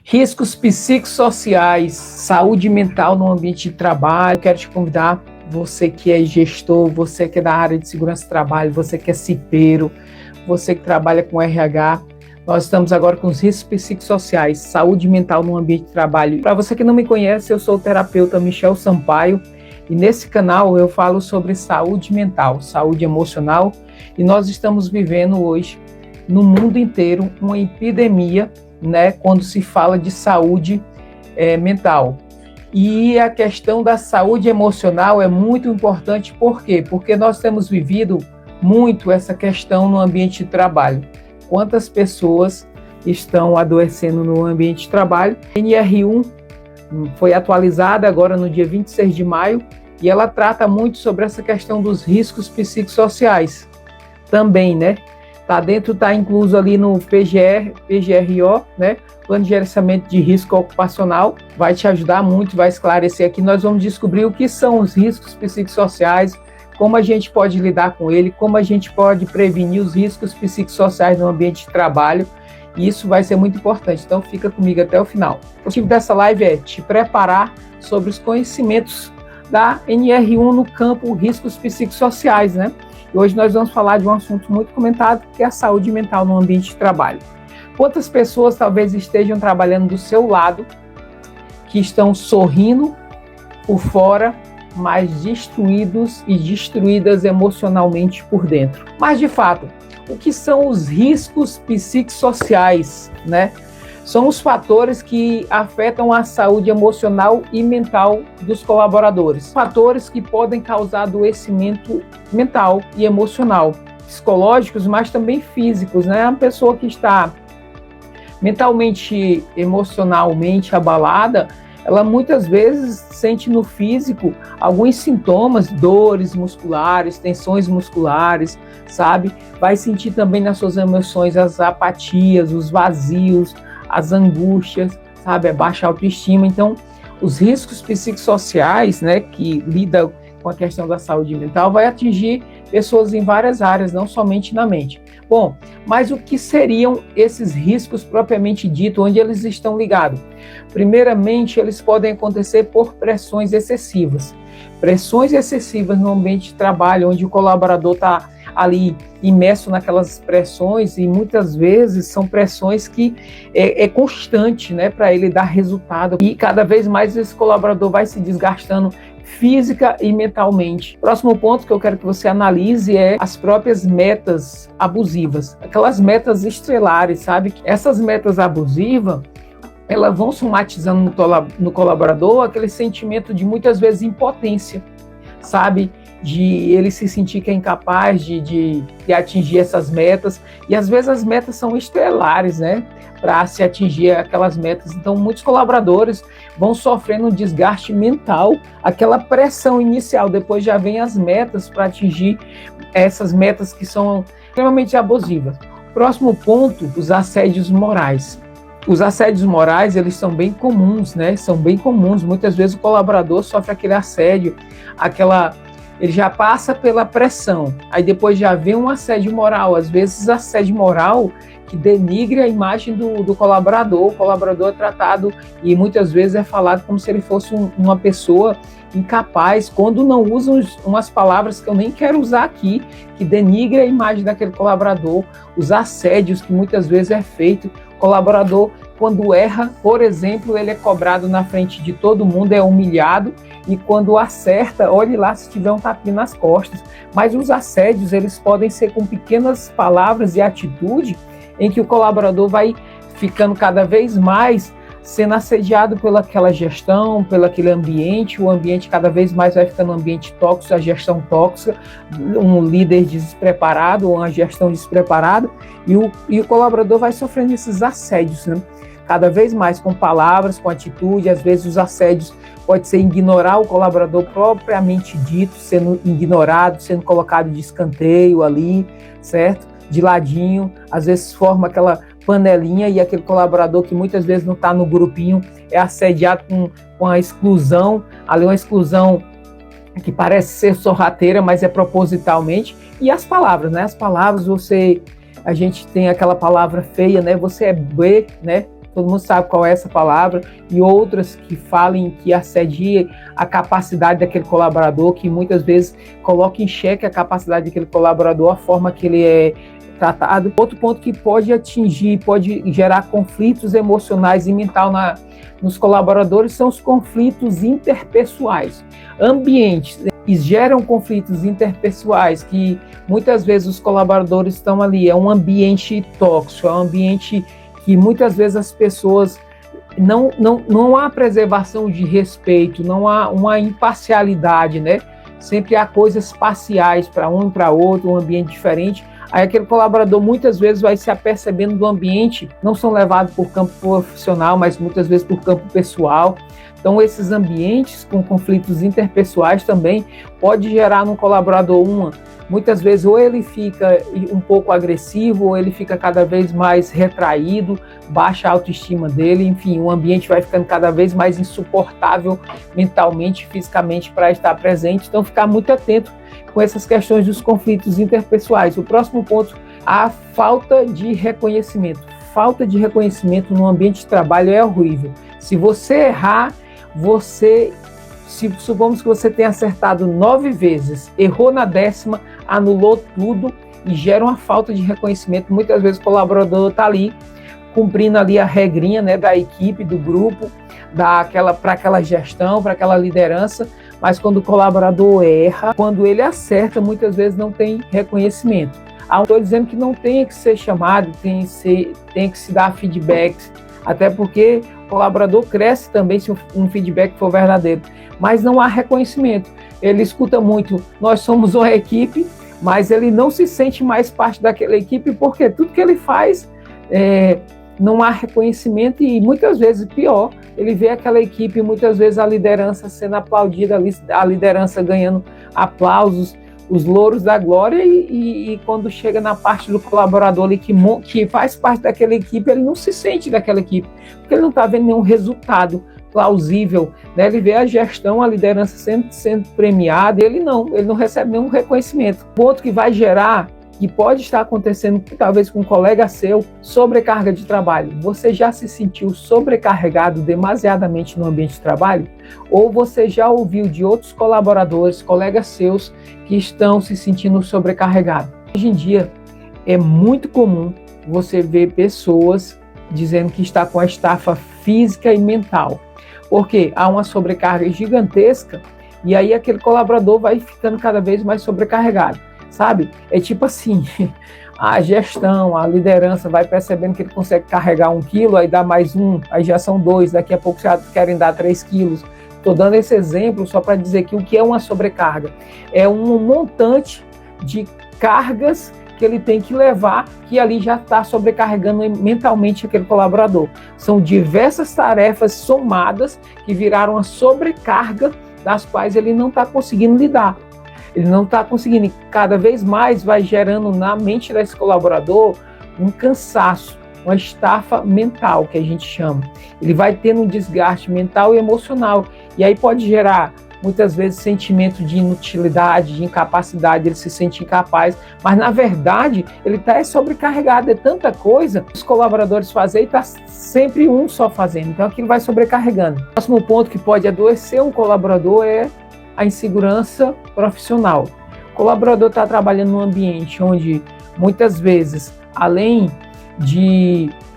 Riscos psicossociais, saúde mental no ambiente de trabalho. Quero te convidar, você que é gestor, você que é da área de segurança do trabalho, você que é cipeiro, você que trabalha com RH. Nós estamos agora com os riscos psicossociais, saúde mental no ambiente de trabalho. Para você que não me conhece, eu sou o terapeuta Michel Sampaio e nesse canal eu falo sobre saúde mental, saúde emocional, e nós estamos vivendo hoje no mundo inteiro uma epidemia, né, quando se fala de saúde mental. E a questão da saúde emocional é muito importante, por quê? Porque nós temos vivido muito essa questão no ambiente de trabalho. Quantas pessoas estão adoecendo no ambiente de trabalho? A NR1 foi atualizada agora no dia 26 de maio e ela trata muito sobre essa questão dos riscos psicossociais também, né? Tá incluso ali no PGRO, né? Plano de Gerenciamento de Risco Ocupacional, vai te ajudar muito, vai esclarecer aqui. Nós vamos descobrir o que são os riscos psicossociais, como a gente pode lidar com ele, como a gente pode prevenir os riscos psicossociais no ambiente de trabalho, e isso vai ser muito importante, então fica comigo até o final. O objetivo dessa live é te preparar sobre os conhecimentos da NR1 no campo riscos psicossociais, né? E hoje nós vamos falar de um assunto muito comentado, que é a saúde mental no ambiente de trabalho. Quantas pessoas talvez estejam trabalhando do seu lado, que estão sorrindo por fora, mas destruídos e destruídas emocionalmente por dentro? Mas, de fato, o que são os riscos psicossociais, né? São os fatores que afetam a saúde emocional e mental dos colaboradores. Fatores que podem causar adoecimento mental e emocional, psicológicos, mas também físicos, né? A pessoa que está mentalmente, emocionalmente abalada, ela muitas vezes sente no físico alguns sintomas, dores musculares, tensões musculares, sabe? Vai sentir também nas suas emoções as apatias, os vazios, as angústias, sabe? A baixa autoestima. Então, os riscos psicossociais, né, que lidam com a questão da saúde mental, vai atingir pessoas em várias áreas, não somente na mente. Bom, mas o que seriam esses riscos propriamente dito, onde eles estão ligados? Primeiramente, eles podem acontecer por pressões excessivas. Pressões excessivas no ambiente de trabalho, onde o colaborador está ali imerso naquelas pressões, e muitas vezes são pressões que é constante, né, para ele dar resultado, e cada vez mais esse colaborador vai se desgastando física e mentalmente. Próximo ponto que eu quero que você analise é as próprias metas abusivas, aquelas metas estrelares, sabe? Essas metas abusivas, elas vão somatizando no colaborador aquele sentimento de muitas vezes impotência, sabe? De ele se sentir que é incapaz de atingir essas metas, e às vezes as metas são estelares, né, para se atingir aquelas metas. Então muitos colaboradores vão sofrendo um desgaste mental, aquela pressão inicial, depois já vem as metas para atingir essas metas que são extremamente abusivas. Próximo ponto, os assédios morais. Os assédios morais, eles são bem comuns, né, são bem comuns. Muitas vezes o colaborador sofre aquele assédio, ele já passa pela pressão, aí depois já vem um assédio moral, às vezes assédio moral que denigre a imagem do colaborador. O colaborador é tratado e muitas vezes é falado como se ele fosse uma pessoa incapaz, quando não usam umas palavras que eu nem quero usar aqui, que denigre a imagem daquele colaborador. Os assédios que muitas vezes é feito, o colaborador, quando erra, por exemplo, ele é cobrado na frente de todo mundo, é humilhado, e quando acerta, olhe lá se tiver um tapinha nas costas. Mas os assédios, eles podem ser com pequenas palavras e atitude, em que o colaborador vai ficando cada vez mais sendo assediado pelaquela gestão, pelo aquele ambiente. O ambiente cada vez mais vai ficando um ambiente tóxico, a gestão tóxica, um líder despreparado, uma gestão despreparada, e o colaborador vai sofrendo esses assédios, né? Cada vez mais com palavras, com atitude. Às vezes os assédios pode ser ignorar o colaborador propriamente dito, sendo ignorado, sendo colocado de escanteio ali, certo? De ladinho, às vezes forma aquela panelinha e aquele colaborador que muitas vezes não está no grupinho é assediado com a exclusão, ali uma exclusão que parece ser sorrateira, mas é propositalmente. E as palavras, né? As palavras, a gente tem aquela palavra feia, né? Você é B, né? todo mundo sabe qual é essa palavra, e outras que falem que assedia a capacidade daquele colaborador, que muitas vezes coloca em xeque a capacidade daquele colaborador, a forma que ele é tratado. Outro ponto que pode atingir, pode gerar conflitos emocionais e mental nos colaboradores são os conflitos interpessoais. Ambientes geram conflitos interpessoais que muitas vezes os colaboradores estão ali, é um ambiente tóxico, é um ambiente que muitas vezes as pessoas não há preservação de respeito, não há uma imparcialidade, né? Sempre há coisas parciais para um e para outro, um ambiente diferente. Aí aquele colaborador muitas vezes vai se apercebendo do ambiente, não são levados por campo profissional, mas muitas vezes por campo pessoal. Então esses ambientes com conflitos interpessoais também pode gerar no colaborador muitas vezes ou ele fica um pouco agressivo, ou ele fica cada vez mais retraído, baixa a autoestima dele, enfim, o ambiente vai ficando cada vez mais insuportável mentalmente, fisicamente para estar presente. Então ficar muito atento com essas questões dos conflitos interpessoais. O próximo ponto, a falta de reconhecimento. Falta de reconhecimento no ambiente de trabalho é horrível. Se você errar, supomos que você tenha acertado 9 vezes, errou na 10ª, anulou tudo e gera uma falta de reconhecimento. Muitas vezes o colaborador está ali, cumprindo ali a regrinha, né, da equipe, do grupo, para aquela gestão, para aquela liderança, mas quando o colaborador erra, quando ele acerta, muitas vezes não tem reconhecimento. Não estou dizendo que não tenha que ser chamado, tem que se dar feedbacks, até porque o colaborador cresce também se um feedback for verdadeiro, mas não há reconhecimento. Ele escuta muito, nós somos uma equipe, mas ele não se sente mais parte daquela equipe, porque tudo que ele faz não há reconhecimento e muitas vezes pior, ele vê aquela equipe, muitas vezes a liderança sendo aplaudida, a liderança ganhando aplausos, os louros da glória e quando chega na parte do colaborador ali que faz parte daquela equipe, ele não se sente daquela equipe, porque ele não está vendo nenhum resultado plausível, né? Ele vê a gestão, a liderança sendo premiada, ele não recebe nenhum reconhecimento. Ponto que vai gerar, que pode estar acontecendo talvez com um colega seu, sobrecarga de trabalho. Você já se sentiu sobrecarregado demasiadamente no ambiente de trabalho? Ou você já ouviu de outros colaboradores, colegas seus, que estão se sentindo sobrecarregados? Hoje em dia é muito comum você ver pessoas dizendo que está com a estafa física e mental, porque há uma sobrecarga gigantesca e aí aquele colaborador vai ficando cada vez mais sobrecarregado. Sabe? É tipo assim, a gestão, a liderança vai percebendo que ele consegue carregar 1 quilo, aí dá mais 1, aí já são 2, daqui a pouco já querem dar 3 quilos. Estou dando esse exemplo só para dizer que o que é uma sobrecarga? É um montante de cargas que ele tem que levar, que ali já está sobrecarregando mentalmente aquele colaborador. São diversas tarefas somadas que viraram uma sobrecarga das quais ele não está conseguindo lidar. Ele não está conseguindo, e cada vez mais vai gerando na mente desse colaborador um cansaço, uma estafa mental, que a gente chama. Ele vai tendo um desgaste mental e emocional, e aí pode gerar, muitas vezes, sentimento de inutilidade, de incapacidade, ele se sente incapaz, mas na verdade ele está sobrecarregado, é tanta coisa que os colaboradores fazem e está sempre um só fazendo, então aquilo vai sobrecarregando. O próximo ponto que pode adoecer um colaborador é a insegurança profissional. O colaborador está trabalhando num ambiente onde, muitas vezes, além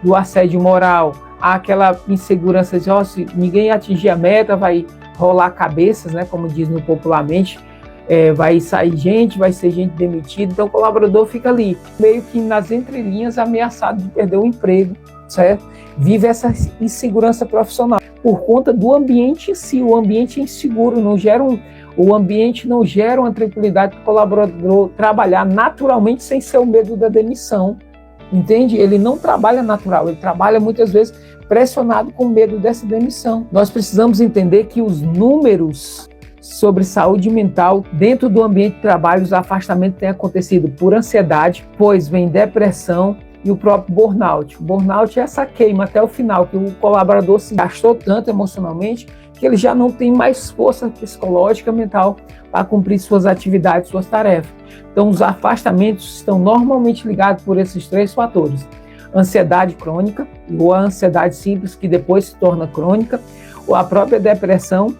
do assédio moral, há aquela insegurança de, se ninguém atingir a meta, vai rolar cabeças, né, como diz no popularmente, vai sair gente, vai ser gente demitida, então o colaborador fica ali, meio que nas entrelinhas, ameaçado de perder o emprego, certo? Vive essa insegurança profissional por conta do ambiente em si. O ambiente é inseguro, o ambiente não gera uma tranquilidade para o colaborador trabalhar naturalmente sem ser o medo da demissão, entende? Ele não trabalha natural, ele trabalha muitas vezes pressionado com medo dessa demissão. Nós precisamos entender que os números sobre saúde mental dentro do ambiente de trabalho, os afastamentos têm acontecido por ansiedade, pois vem depressão, e o próprio burnout. O burnout é essa queima até o final, que o colaborador se gastou tanto emocionalmente que ele já não tem mais força psicológica, mental para cumprir suas atividades, suas tarefas. Então, os afastamentos estão normalmente ligados por esses 3 fatores: ansiedade crônica, ou a ansiedade simples, que depois se torna crônica, ou a própria depressão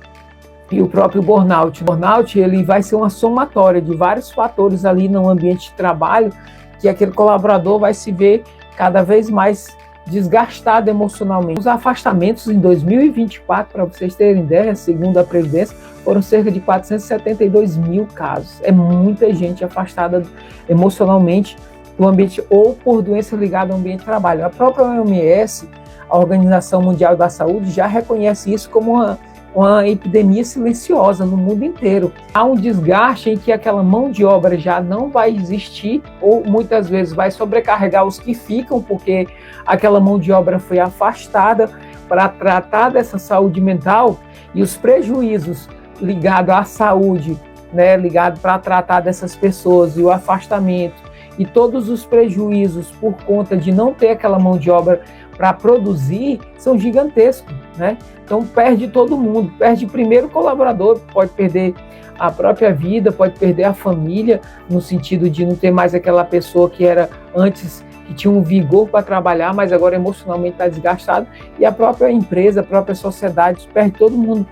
e o próprio burnout. O burnout, ele vai ser uma somatória de vários fatores ali no ambiente de trabalho, que aquele colaborador vai se ver cada vez mais desgastado emocionalmente. Os afastamentos em 2024, para vocês terem ideia, segundo a Previdência, foram cerca de 472 mil casos. É muita gente afastada emocionalmente do ambiente ou por doença ligada ao ambiente de trabalho. A própria OMS, a Organização Mundial da Saúde, já reconhece isso como uma epidemia silenciosa no mundo inteiro. Há um desgaste em que aquela mão de obra já não vai existir, ou muitas vezes vai sobrecarregar os que ficam, porque aquela mão de obra foi afastada para tratar dessa saúde mental, e os prejuízos ligados à saúde, né, ligados para tratar dessas pessoas, e o afastamento, e todos os prejuízos por conta de não ter aquela mão de obra para produzir, são gigantescos, né? Então perde todo mundo, perde primeiro o colaborador, pode perder a própria vida, pode perder a família, no sentido de não ter mais aquela pessoa que era antes, que tinha um vigor para trabalhar, mas agora emocionalmente está desgastado, e a própria empresa, a própria sociedade, perde todo mundo.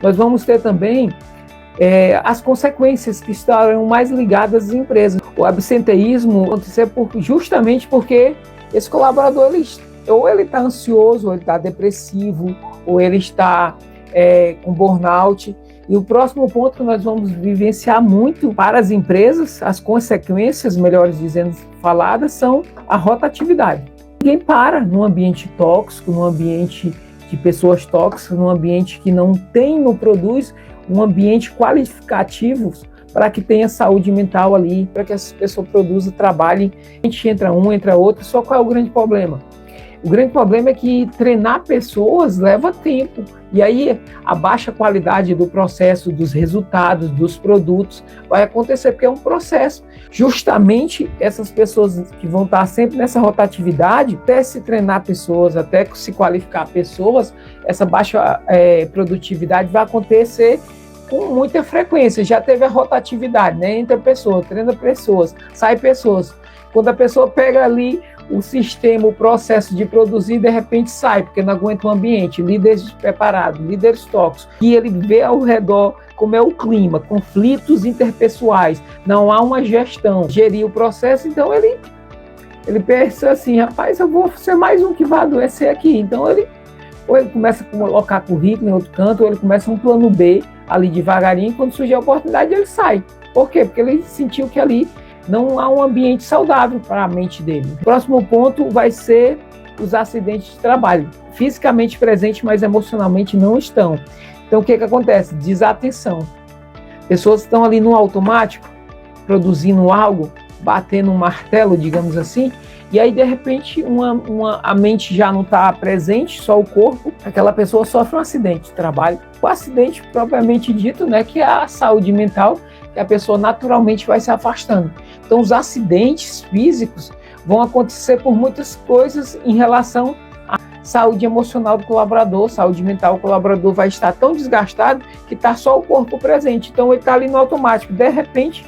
Nós vamos ter também as consequências que estarão mais ligadas às empresas. O absenteísmo acontecer justamente porque esse colaborador, ou ele está ansioso, ou ele está depressivo, ou ele está com burnout. E o próximo ponto que nós vamos vivenciar muito para as empresas, as consequências, melhor dizendo, faladas, são a rotatividade. Ninguém para num ambiente tóxico, num ambiente de pessoas tóxicas, num ambiente que não produz um ambiente qualificativo para que tenha saúde mental ali, para que as pessoas produzam, trabalhem. A gente entra um, entra outro, só qual é o grande problema? O grande problema é que treinar pessoas leva tempo, e aí a baixa qualidade do processo, dos resultados, dos produtos, vai acontecer, porque é um processo. Justamente essas pessoas que vão estar sempre nessa rotatividade, até se treinar pessoas, até se qualificar pessoas, essa baixa produtividade vai acontecer com muita frequência. Já teve a rotatividade, né? Entra pessoas, treina pessoas, sai pessoas. Quando a pessoa pega ali o sistema, o processo de produzir, de repente sai, porque não aguenta o ambiente, líderes despreparados, líderes tóxicos, e ele vê ao redor como é o clima, conflitos interpessoais, não há uma gestão, gerir o processo, então ele pensa assim, rapaz, eu vou ser mais um que vai adoecer aqui, então ou ele começa a colocar currículo em outro canto, ou ele começa um plano B ali devagarinho, quando surgir a oportunidade ele sai. Por quê? Porque ele sentiu que ali não há um ambiente saudável para a mente dele. O próximo ponto vai ser os acidentes de trabalho. Fisicamente presentes, mas emocionalmente não estão. Então, o que acontece? Desatenção. Pessoas estão ali no automático, produzindo algo, batendo um martelo, digamos assim, e aí, de repente, a mente já não está presente, só o corpo, aquela pessoa sofre um acidente de trabalho. O acidente, propriamente dito, né, que é a saúde mental, que a pessoa naturalmente vai se afastando. Então, os acidentes físicos vão acontecer por muitas coisas em relação à saúde emocional do colaborador, saúde mental. O colaborador vai estar tão desgastado que está só o corpo presente. Então, ele está ali no automático. De repente,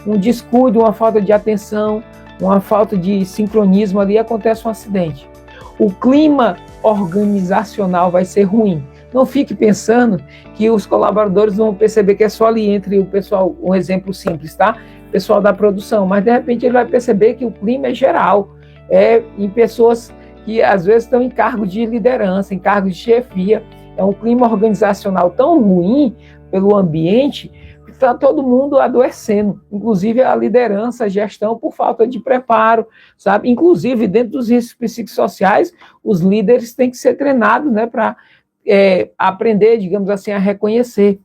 um descuido, uma falta de atenção, uma falta de sincronismo ali, acontece um acidente. O clima organizacional vai ser ruim. Não fique pensando que os colaboradores vão perceber que é só ali entre o pessoal, um exemplo simples, tá? O pessoal da produção, mas de repente ele vai perceber que o clima é geral, em pessoas que às vezes estão em cargo de liderança, em cargo de chefia. É um clima organizacional tão ruim pelo ambiente que está todo mundo adoecendo, inclusive a liderança, a gestão, por falta de preparo, sabe? Inclusive, dentro dos riscos psicossociais, os líderes têm que ser treinados, né, para aprender, digamos assim, a reconhecer.